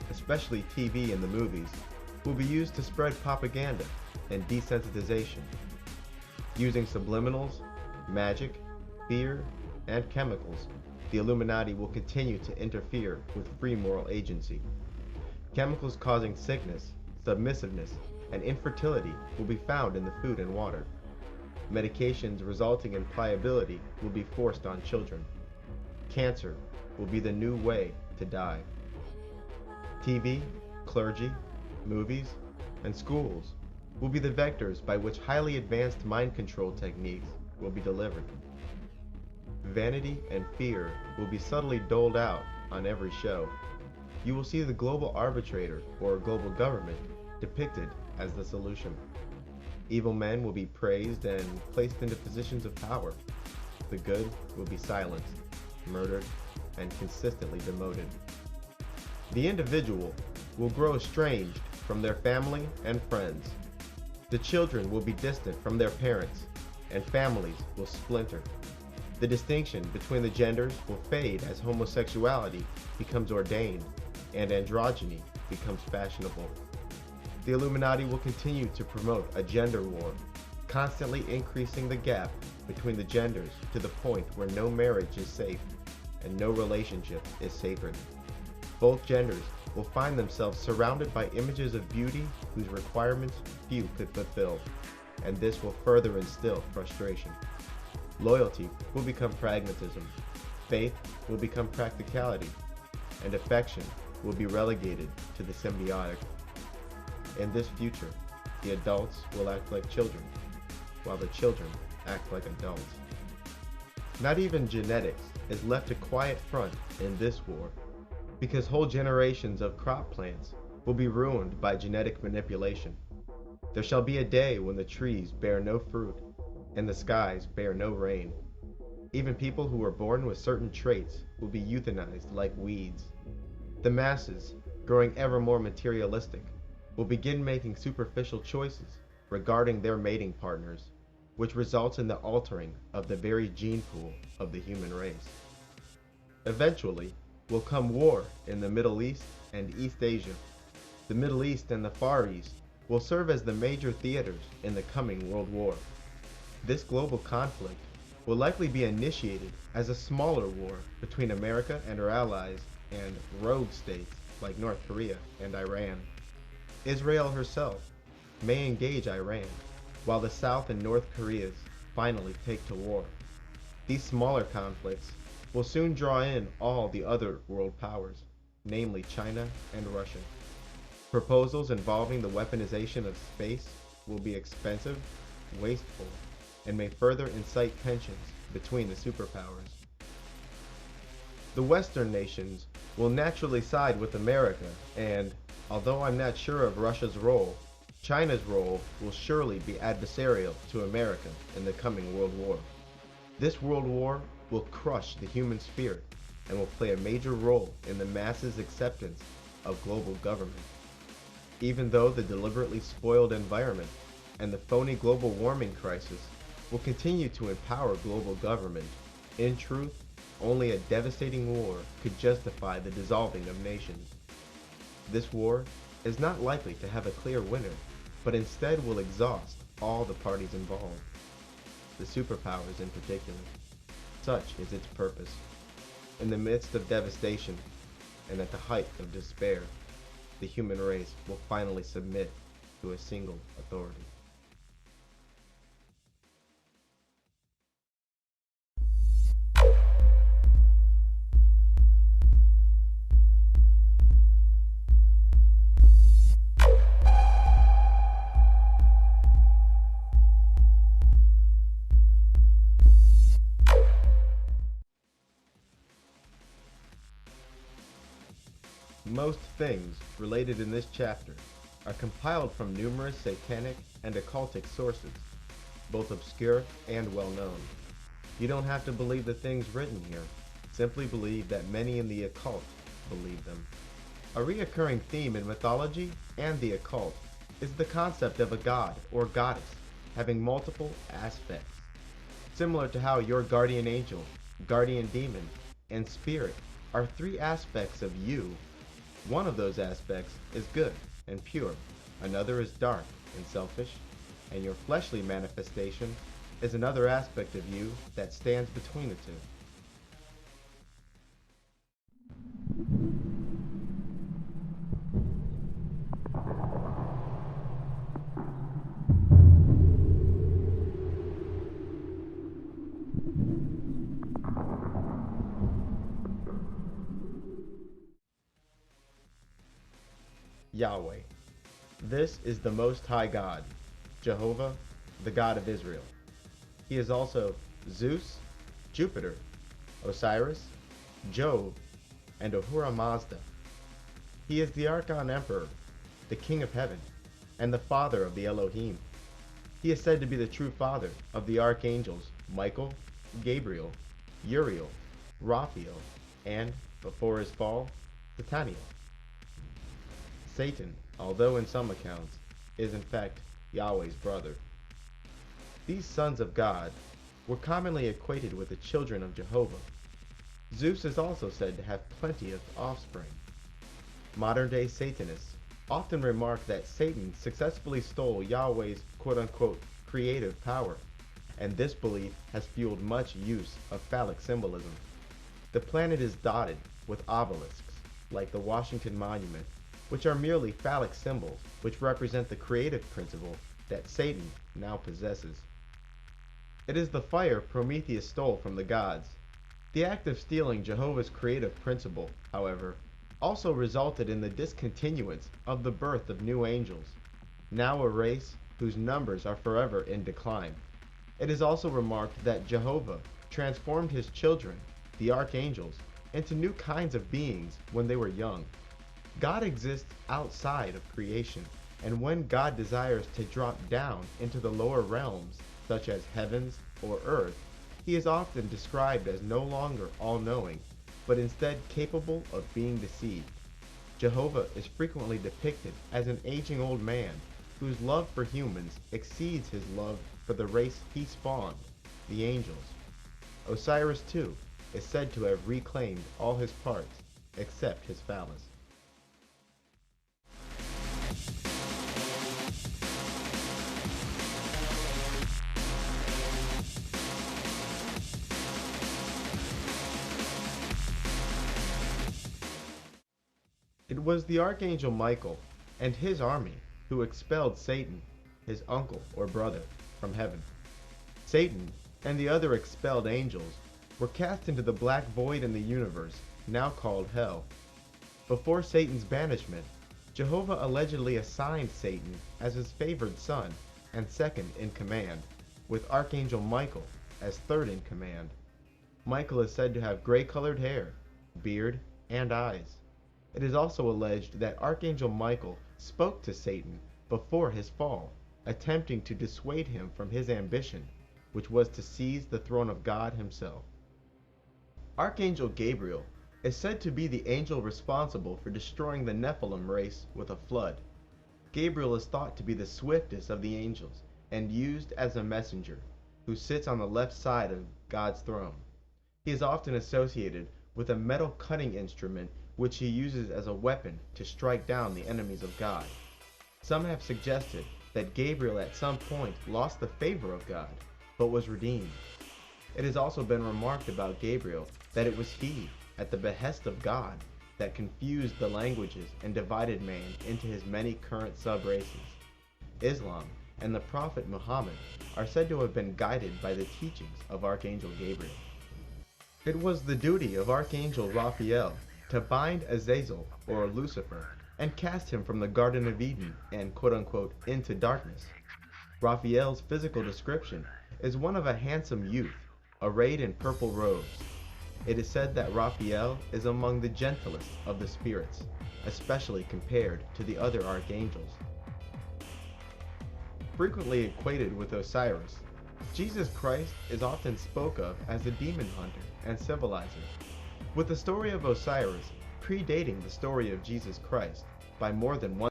especially TV and the movies, will be used to spread propaganda and desensitization. Using subliminals, magic, fear, and chemicals, the Illuminati will continue to interfere with free moral agency. Chemicals causing sickness, submissiveness, and infertility will be found in the food and water. Medications resulting in pliability will be forced on children. Cancer will be the new way to die. TV, clergy, movies, and schools will be the vectors by which highly advanced mind control techniques will be delivered. Vanity and fear will be subtly doled out on every show. You will see the global arbitrator or global government depicted as the solution. Evil men will be praised and placed into positions of power. The good will be silenced, murdered, and consistently demoted. The individual will grow estranged from their family and friends. The children will be distant from their parents, and families will splinter. The distinction between the genders will fade as homosexuality becomes ordained and androgyny becomes fashionable. The Illuminati will continue to promote a gender war, constantly increasing the gap between the genders to the point where no marriage is safe and no relationship is sacred. Both genders will find themselves surrounded by images of beauty whose requirements few could fulfill, and this will further instill frustration. Loyalty will become pragmatism, faith will become practicality, and affection will be relegated to the symbiotic. In this future, the adults will act like children, while the children act like adults. Not even genetics is left a quiet front in this war, because whole generations of crop plants will be ruined by genetic manipulation. There shall be a day when the trees bear no fruit, and the skies bear no rain. Even people who were born with certain traits will be euthanized like weeds. The masses, growing ever more materialistic, will begin making superficial choices regarding their mating partners, which results in the altering of the very gene pool of the human race. Eventually, will come war in the Middle East and East Asia. The Middle East and the Far East will serve as the major theaters in the coming World War. This global conflict will likely be initiated as a smaller war between America and her allies and rogue states like North Korea and Iran. Israel herself may engage Iran, while the South and North Koreas finally take to war. These smaller conflicts will soon draw in all the other world powers, namely China and Russia. Proposals involving the weaponization of space will be expensive, wasteful, and may further incite tensions between the superpowers. The Western nations will naturally side with America, and, although I'm not sure of Russia's role, China's role will surely be adversarial to America in the coming World War. This World War will crush the human spirit and will play a major role in the masses' acceptance of global government. Even though the deliberately spoiled environment and the phony global warming crisis will continue to empower global government, in truth, only a devastating war could justify the dissolving of nations. This war is not likely to have a clear winner, but instead will exhaust all the parties involved, the superpowers in particular. Such is its purpose. In the midst of devastation, and at the height of despair, the human race will finally submit to a single authority. Most things related in this chapter are compiled from numerous satanic and occultic sources, both obscure and well-known. You don't have to believe the things written here, simply believe that many in the occult believe them. A recurring theme in mythology and the occult is the concept of a god or goddess having multiple aspects, similar to how your guardian angel, guardian demon, and spirit are three aspects of you. One of those aspects is good and pure, another is dark and selfish, and your fleshly manifestation is another aspect of you that stands between the two. Yahweh. This is the Most High God, Jehovah, the God of Israel. He is also Zeus, Jupiter, Osiris, Jove, and Ahura Mazda. He is the Archon Emperor, the King of Heaven, and the Father of the Elohim. He is said to be the true father of the archangels Michael, Gabriel, Uriel, Raphael, and, before his fall, Sataniel. Satan, although in some accounts, is in fact Yahweh's brother. These sons of God were commonly equated with the children of Jehovah. Zeus is also said to have plenty of offspring. Modern-day Satanists often remark that Satan successfully stole Yahweh's quote-unquote creative power, and this belief has fueled much use of phallic symbolism. The planet is dotted with obelisks, like the Washington Monument, which are merely phallic symbols which represent the creative principle that Satan now possesses. It is the fire Prometheus stole from the gods. The act of stealing Jehovah's creative principle, however, also resulted in the discontinuance of the birth of new angels, now a race whose numbers are forever in decline. It is also remarked that Jehovah transformed his children, the archangels, into new kinds of beings when they were young. God exists outside of creation, and when God desires to drop down into the lower realms, such as heavens or earth, he is often described as no longer all-knowing, but instead capable of being deceived. Jehovah is frequently depicted as an aging old man whose love for humans exceeds his love for the race he spawned, the angels. Osiris, too, is said to have reclaimed all his parts except his phallus. It was the Archangel Michael and his army who expelled Satan, his uncle or brother, from heaven. Satan and the other expelled angels were cast into the black void in the universe, now called Hell. Before Satan's banishment, Jehovah allegedly assigned Satan as his favored son and second in command, with Archangel Michael as third in command. Michael is said to have gray-colored hair, beard, and eyes. It is also alleged that Archangel Michael spoke to Satan before his fall, attempting to dissuade him from his ambition, which was to seize the throne of God himself. Archangel Gabriel is said to be the angel responsible for destroying the Nephilim race with a flood. Gabriel is thought to be the swiftest of the angels and used as a messenger, who sits on the left side of God's throne. He is often associated with a metal cutting instrument which he uses as a weapon to strike down the enemies of God. Some have suggested that Gabriel at some point lost the favor of God, but was redeemed. It has also been remarked about Gabriel that it was he, at the behest of God, that confused the languages and divided man into his many current sub-races. Islam and the Prophet Muhammad are said to have been guided by the teachings of Archangel Gabriel. It was the duty of Archangel Raphael to bind Azazel, or Lucifer, and cast him from the Garden of Eden and quote-unquote into darkness. Raphael's physical description is one of a handsome youth, arrayed in purple robes. It is said that Raphael is among the gentlest of the spirits, especially compared to the other archangels. Frequently equated with Osiris, Jesus Christ is often spoken of as a demon hunter and civilizer, with the story of Osiris predating the story of Jesus Christ by more than one